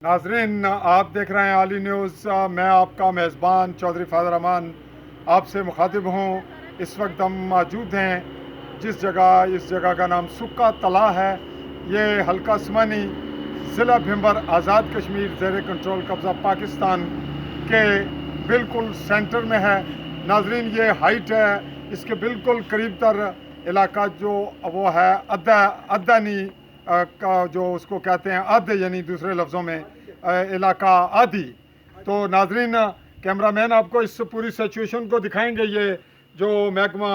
नाजरीन, आप देख रहे हैं आली न्यूज़। मैं आपका मेज़बान चौधरी फादर रहमान आपसे मुखातिब हूँ। इस वक्त हम मौजूद हैं इस जगह का नाम सुक्का तला है। ये हल्का स्मानी ज़िला भिंबर आज़ाद कश्मीर ज़ेर कंट्रोल कब्ज़ा पाकिस्तान के बिल्कुल सेंटर में है। नाजरीन, ये हाइट है, इसके बिल्कुल करीब तर इलाका जो वो है अद्दानी का जो उसको कहते हैं आधे, यानी दूसरे लफ्ज़ों में इलाका आधी। तो नाजरीन, कैमरामैन आपको इस पूरी सिचुएशन को दिखाएंगे। ये जो महकमा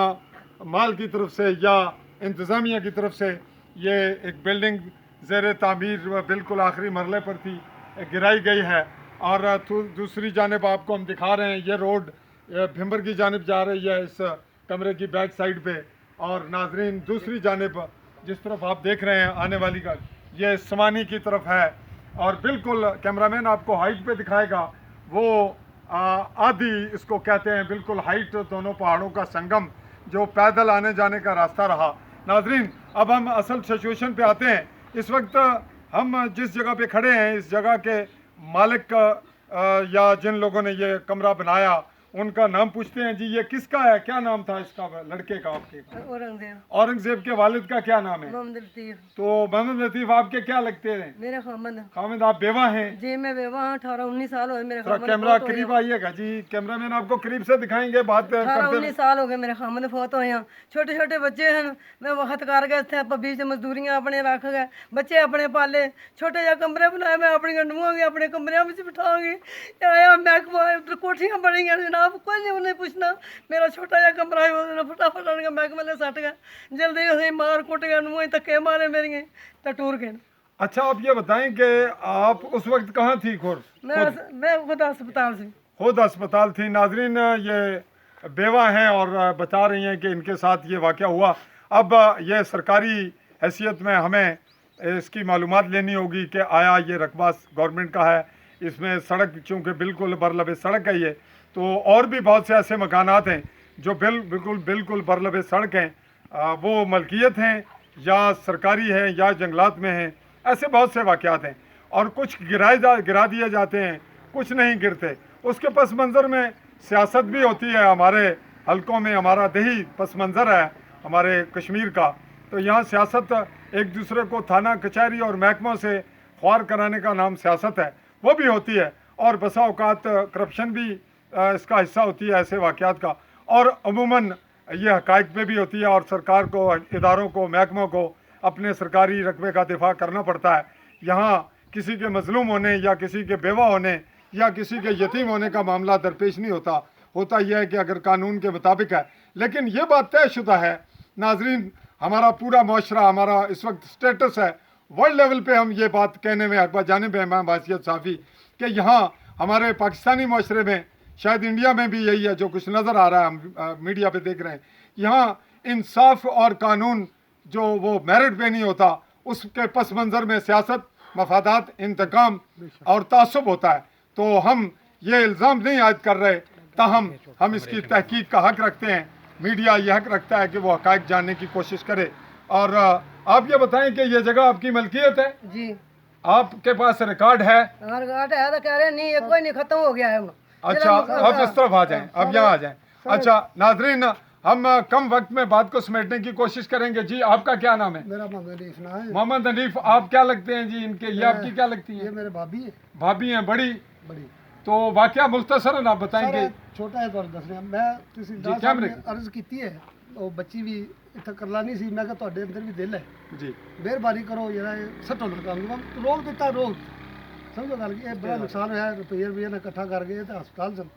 माल की तरफ से या इंतज़ामिया की तरफ से ये एक बिल्डिंग ज़ेर तामीर बिल्कुल आखिरी मरले पर थी, गिराई गई है। और दूसरी जानब आपको हम दिखा रहे हैं, ये रोड भिंबर की जानब जा रही है इस कमरे की बैक साइड पे। और नाजरीन, दूसरी जानब जिस तरफ आप देख रहे हैं आने वाली का, ये समानी की तरफ है। और बिल्कुल कैमरामैन आपको हाइट पे दिखाएगा, वो आधी इसको कहते हैं, बिल्कुल हाइट दोनों पहाड़ों का संगम जो पैदल आने जाने का रास्ता रहा। नाजरीन, अब हम असल सिचुएशन पे आते हैं। इस वक्त हम जिस जगह पे खड़े हैं, इस जगह के मालिक या जिन लोगों ने ये कमरा बनाया उनका नाम पूछते हैं। जी, ये किसका है? क्या नाम था इसका, लड़के का आपके? औरंगजेब। औरंगजेब के वालिद का क्या नाम है? मोहम्मद लतीफ। तो मोहम्मद लतीफ आपके क्या लगते हैं? मेरे खामद। खामिद, आप बेवा हैं? जी, मैं बेवा हूँ। 18-19 साल हो गए मेरे थोड़ा खामद कैमरा फोत होए करीब हैं। आइएगा जी, कैमरामैन आपको करीब से दिखाएंगे बात करते 18-19 साल हो गए मेरे खामद फोत होए हैं। छोटे छोटे बच्चे हैं, मैं वक्त कर गए थे, बीच मजदूरियां अपने रख गए, बच्चे अपने पाले, छोटे जहा कमरे बनाए, मैं अपनी गंडूंगी, अपने कमरे में बिठाऊंगी। आया महकमा, कोठियां बनी हैं जनाब, कोई नहीं उन्हें पूछना। मेरा छोटा जहा कमरा है, फटाफट उनका महकमा ने सट गया, जल्दी से मार कुट गया, मुँह धक्के मारे मेरे तो टूर गए। अच्छा, आप ये बताएं कि आप उस वक्त कहाँ थी? मैं खुद अस्पताल से। खुद अस्पताल थी। नाजरीन, ये बेवा हैं और बता रही हैं कि इनके साथ ये वाक़या हुआ। अब ये सरकारी हैसियत में हमें इसकी मालूमात लेनी होगी कि आया ये रकबा गवर्नमेंट का है। इसमें सड़क चूँकि बिल्कुल बरलबे सड़क है ये, तो और भी बहुत से ऐसे मकानात हैं जो बिल्कुल बरलबे सड़क हैं, वो मलकियत हैं या सरकारी हैं या जंगलात में हैं। ऐसे बहुत से वाक़यात हैं और कुछ गिरा दिए जाते हैं, कुछ नहीं गिरते। उसके पस मंज़र में सियासत भी होती है। हमारे हलकों में हमारा दही पस मंज़र है हमारे कश्मीर का, तो यहाँ सियासत एक दूसरे को थाना कचहरी और महकमों से ख्वार कराने का नाम सियासत है, वो भी होती है। और बसा औकात करप्शन भी इसका हिस्सा होती है ऐसे वाक़यात का। और अमूमन ये हक़ाइक़ पे भी होती है और सरकार को, इदारों को, महकमों को अपने सरकारी रकबे का दिफा करना पड़ता है। यहाँ किसी के मजलूम होने या किसी के बेवा होने या किसी के यतीम होने का मामला दरपेश नहीं होता। होता यह है कि अगर कानून के मुताबिक है। लेकिन ये बात तयशुदा है नाजरीन, हमारा पूरा माशरा, हमारा इस वक्त स्टेटस है वर्ल्ड लेवल पे, हम ये बात कहने में अकबर जानिब है मैं बासियत साफ़ी कि यहाँ हमारे पाकिस्तानी माशरे में, शायद इंडिया में भी यही है जो कुछ नज़र आ रहा है, हम मीडिया पे देख रहे हैं। यहाँ इंसाफ और कानून जो वो मेरिट पे नहीं होता, उसके पस मंज़र में सियासत, मफादात, इंतकाम और तासुब होता है। तो हम ये इल्ज़ाम नहीं आयद कर रहे, ताहम हम इसकी तहकीक का हक़ रखते हैं। मीडिया ये हक़ रखता है कि वो हक़ाइक़ जानने की कोशिश करे। और आप ये बताएं कि ये जगह आपकी मलकियत है? जी। आपके पास रिकॉर्ड है? रिकॉर्ड है तो कह रहे नहीं, ये कोई नहीं, खत्म हो गया है वो। अच्छा, आप इस तरफ आ जाएं, अब यहाँ आ जाएं। अच्छा नाजरीन, हम कम वक्त में बात को समेटने की कोशिश करेंगे। जी, आपका क्या नाम है? मेरा मोहम्मद हनीफ नाम है। मोहम्मद हनीफ, आप क्या लगते हैं जी इनके? ये आपकी क्या लगती है? ये मेरे भाभी है। भाभी हैं? बड़ी? बड़ी। तो वाकया मुख्तसरन आप बताएंगे? छोटा है तो दस रहे मैं तहसीलदार साहब ने अर्ज की है, वो बच्ची भी इतना करलानी सी, मैं ਤੁਹਾਡੇ अंदर भी दिल है जी, मेहरबानी करो जरा सटो लगा रोक दिता, रोक समझो गल ये बड़ा नुकसान होया, रुपये ना इकट्ठा कर गए तो हस्पताल सन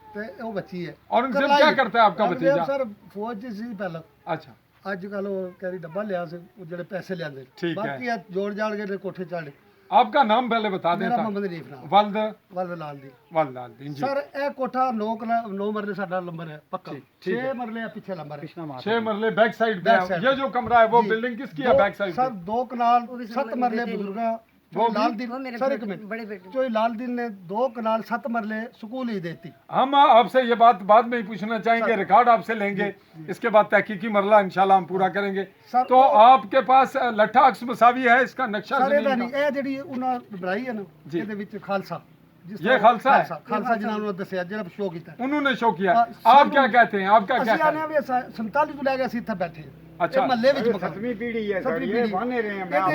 ते वो बच्ची है। औरंगजेब क्या करता है आपका भतीजा? सर फौज च सी पहला। अच्छा, अजकल वो कैरी डब्बा लिया से जेडे पैसे लिया, ठीक है। बाकी जोड़ जाड़ के कोठे चढ़े। आपका नाम पहले बता दें। मेरा मोहम्मद हनीफ नाम। वल्द वल्द लाल दी। लाल दिन जी। सर ए कोठा 9 मरले साडा नंबर है पक्का, 6 मरले पीछे नंबर है, 6 मरले बैक साइड में। ये जो कमरा है वो बिल्डिंग किसकी है बैक साइड? सर 2 कनाल 7 मरले बुजुर्गा चोई लाल दिन वो मेरे सर एक बड़े मिनट बेटे चोई लाल दिन ने 2 कनाल 7 मरले स्कूल ही देती। हम आपसे ये बात बाद में ही पूछना चाहेंगे, रिकॉर्ड आपसे लेंगे, इसके बाद तहकीकी मरला इंशाल्लाह हम पूरा करेंगे। सर, तो आपके पास लट्ठा अक्स मसावी है, इसका नक्शा सर ਇਹਦਾ जमीन ਨਹੀਂ, ਇਹ ਜਿਹੜੀ ਉਹਨਾਂ ਬਣਾਈ ਹੈ ਨਾ जी। ਇਹਦੇ ਵਿੱਚ ਖਾਲਸਾ ਜਿਸ ये ਤਰ੍ਹਾਂ खालसा है? ਖਾਲਸਾ ਜਿਨ੍ਹਾਂ ਨੂੰ ਦੱਸਿਆ ਜਿਹੜਾ ਸ਼ੋਅ ਕੀਤਾ उन्होंने शो किया। हाँ, आप सब- क्या कहते हैं, आपका क्या ਅਸੀਂ ख्याल ਆਨੇ है? ਵੀ 47 ਤੋਂ ਲੈ ਕੇ ਅਸੀਂ ਇੱਥੇ ਬੈਠੇ ਹਾਂ। अच्छा। ਇਹ ਮਹੱਲੇ ਵਿੱਚ ਮਕਾਨ सतवीं पीढ़ी है सतवीं सर, ये पीढ़ी। बने रहे हैं। ये